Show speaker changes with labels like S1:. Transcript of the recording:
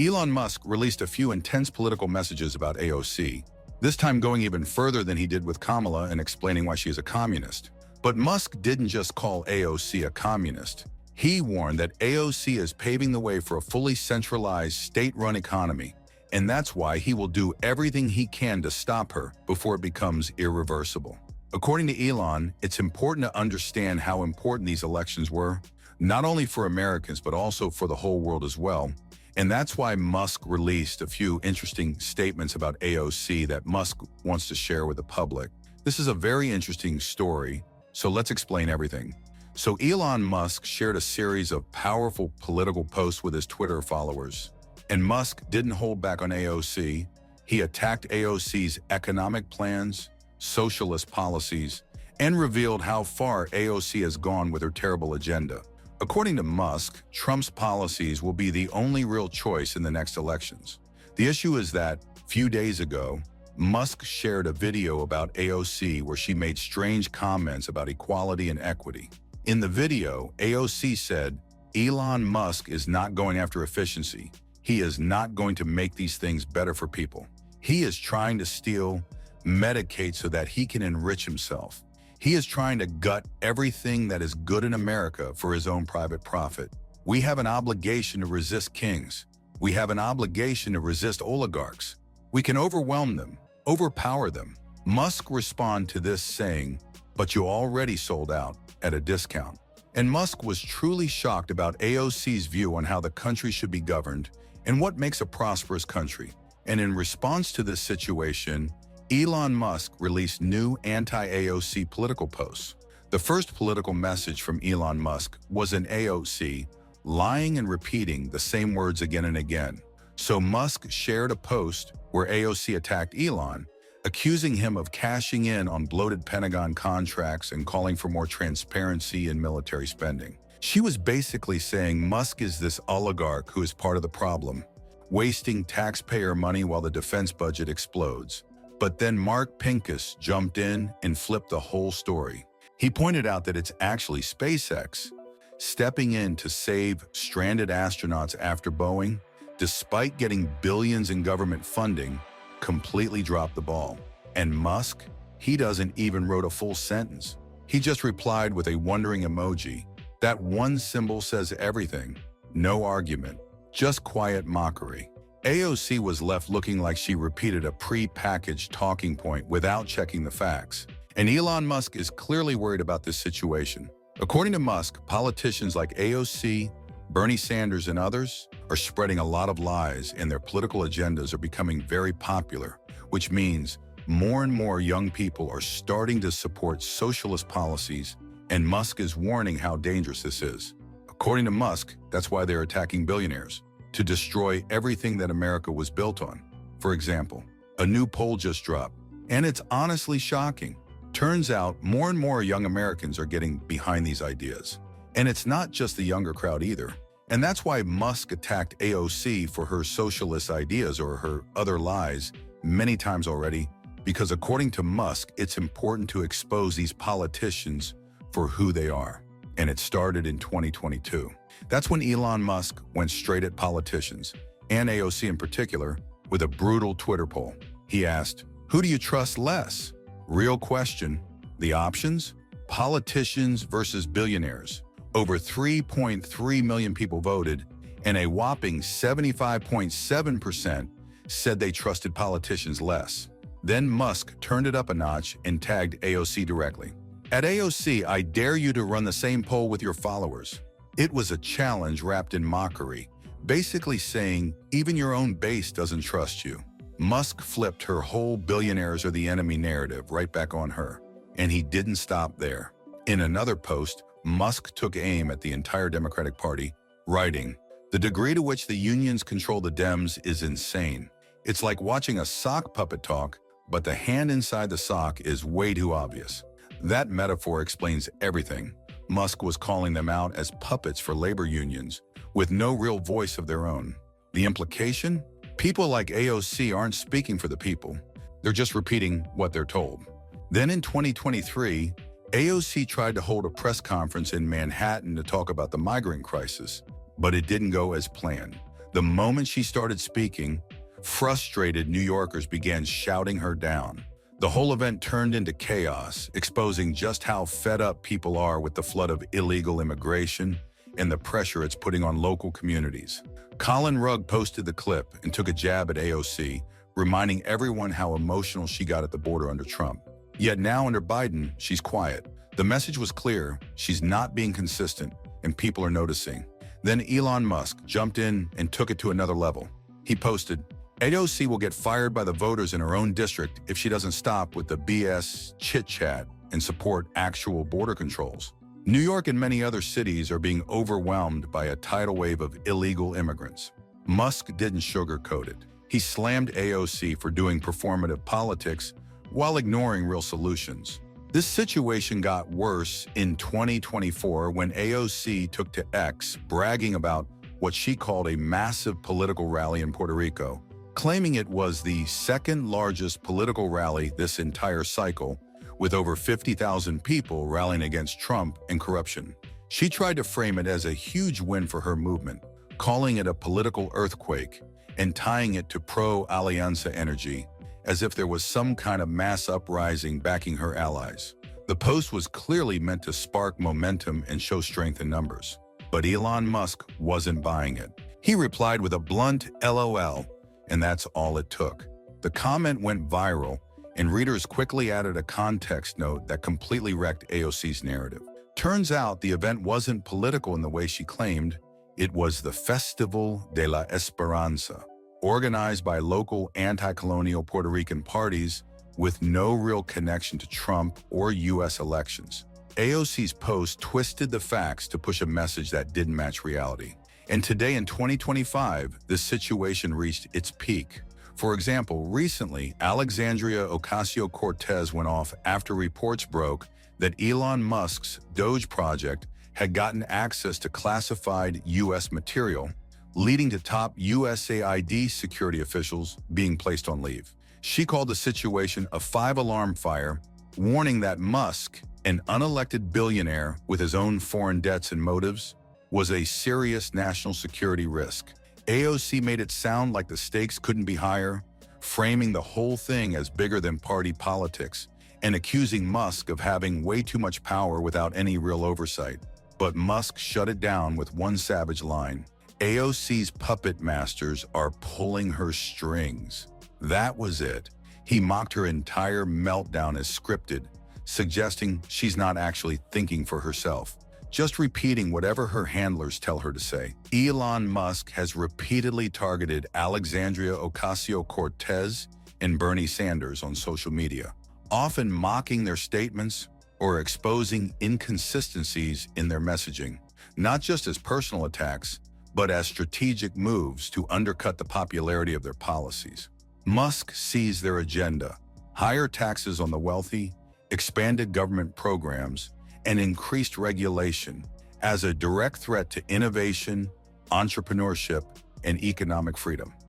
S1: Elon Musk released a few intense political messages about AOC, this time going even further than he did with Kamala and explaining why she is a communist. But Musk didn't just call AOC a communist. He warned that AOC is paving the way for a fully centralized, state-run economy, and that's why he will do everything he can to stop her before it becomes irreversible. According to Elon, it's important to understand how important these elections were, not only for Americans but also for the whole world as well. And that's why Musk released a few interesting statements about AOC that Musk wants to share with the public. This is a very interesting story, so let's explain everything. So Elon Musk shared a series of powerful political posts with his Twitter followers. And Musk didn't hold back on AOC. He attacked AOC's economic plans, socialist policies, and revealed how far AOC has gone with her terrible agenda. According to Musk, Trump's policies will be the only real choice in the next elections. The issue is that, few days ago, Musk shared a video about AOC where she made strange comments about equality and equity. In the video, AOC said, "Elon Musk is not going after efficiency. He is not going to make these things better for people. He is trying to steal Medicaid so that he can enrich himself. He is trying to gut everything that is good in America for his own private profit. We have an obligation to resist kings. We have an obligation to resist oligarchs. We can overwhelm them, overpower them." Musk responded to this saying, "But you already sold out at a discount." And Musk was truly shocked about AOC's view on how the country should be governed and what makes a prosperous country. And in response to this situation, Elon Musk released new anti-AOC political posts. The first political message from Elon Musk was an AOC lying and repeating the same words again and again. So Musk shared a post where AOC attacked Elon, accusing him of cashing in on bloated Pentagon contracts and calling for more transparency in military spending. She was basically saying Musk is this oligarch who is part of the problem, wasting taxpayer money while the defense budget explodes. But then Mark Pincus jumped in and flipped the whole story. He pointed out that it's actually SpaceX stepping in to save stranded astronauts after Boeing, despite getting billions in government funding, completely dropped the ball. And Musk, he doesn't even wrote a full sentence. He just replied with a wondering emoji. That one symbol says everything. No argument, just quiet mockery. AOC was left looking like she repeated a pre-packaged talking point without checking the facts. And Elon Musk is clearly worried about this situation. According to Musk, politicians like AOC, Bernie Sanders, and others are spreading a lot of lies, and their political agendas are becoming very popular, which means more and more young people are starting to support socialist policies, and Musk is warning how dangerous this is. According to Musk, that's why they're attacking billionaires, to destroy everything that America was built on. For example, a new poll just dropped, and it's honestly shocking. Turns out more and more young Americans are getting behind these ideas. And it's not just the younger crowd either. And that's why Musk attacked AOC for her socialist ideas or her other lies many times already, because according to Musk, it's important to expose these politicians for who they are. And it started in 2022. That's when Elon Musk went straight at politicians, and AOC in particular, with a brutal Twitter poll. He asked, "Who do you trust less?" Real question. The options? Politicians versus billionaires. Over 3.3 million people voted, and a whopping 75.7% said they trusted politicians less. Then Musk turned it up a notch and tagged AOC directly. At AOC, I dare you to run the same poll with your followers. It was a challenge wrapped in mockery, basically saying even your own base doesn't trust you. Musk flipped her whole billionaires are the enemy narrative right back on her, and he didn't stop there. In another post, Musk took aim at the entire Democratic Party, writing, "The degree to which the unions control the Dems is insane. It's like watching a sock puppet talk, but the hand inside the sock is way too obvious." That metaphor explains everything. Musk was calling them out as puppets for labor unions, with no real voice of their own. The implication? People like AOC aren't speaking for the people. They're just repeating what they're told. Then in 2023, AOC tried to hold a press conference in Manhattan to talk about the migrant crisis, but it didn't go as planned. The moment she started speaking, frustrated New Yorkers began shouting her down. The whole event turned into chaos, exposing just how fed up people are with the flood of illegal immigration and the pressure it's putting on local communities. Colin Rugg posted the clip and took a jab at AOC, reminding everyone how emotional she got at the border under Trump. Yet now under Biden, she's quiet. The message was clear, she's not being consistent, and people are noticing. Then Elon Musk jumped in and took it to another level. He posted, AOC will get fired by the voters in her own district if she doesn't stop with the BS chit-chat and support actual border controls. New York and many other cities are being overwhelmed by a tidal wave of illegal immigrants. Musk didn't sugarcoat it. He slammed AOC for doing performative politics while ignoring real solutions. This situation got worse in 2024 when AOC took to X bragging about what she called a massive political rally in Puerto Rico, claiming it was the second largest political rally this entire cycle, with over 50,000 people rallying against Trump and corruption. She tried to frame it as a huge win for her movement, calling it a political earthquake and tying it to pro-Alianza energy, as if there was some kind of mass uprising backing her allies. The post was clearly meant to spark momentum and show strength in numbers. But Elon Musk wasn't buying it. He replied with a blunt LOL, and that's all it took. The comment went viral, and readers quickly added a context note that completely wrecked AOC's narrative. Turns out the event wasn't political in the way she claimed. It was the Festival de la Esperanza, organized by local anti-colonial Puerto Rican parties with no real connection to Trump or U.S. elections. AOC's post twisted the facts to push a message that didn't match reality. And today in 2025, this situation reached its peak. For example, recently, Alexandria Ocasio-Cortez went off after reports broke that Elon Musk's Doge project had gotten access to classified U.S. material, leading to top USAID security officials being placed on leave. She called the situation a five-alarm fire, warning that Musk, an unelected billionaire with his own foreign debts and motives, was a serious national security risk. AOC made it sound like the stakes couldn't be higher, framing the whole thing as bigger than party politics and accusing Musk of having way too much power without any real oversight. But Musk shut it down with one savage line: AOC's puppet masters are pulling her strings. That was it. He mocked her entire meltdown as scripted, suggesting she's not actually thinking for herself, just repeating whatever her handlers tell her to say. Elon Musk has repeatedly targeted Alexandria Ocasio-Cortez and Bernie Sanders on social media, often mocking their statements or exposing inconsistencies in their messaging, not just as personal attacks, but as strategic moves to undercut the popularity of their policies. Musk sees their agenda: higher taxes on the wealthy, expanded government programs, and increased regulation as a direct threat to innovation, entrepreneurship, and economic freedom.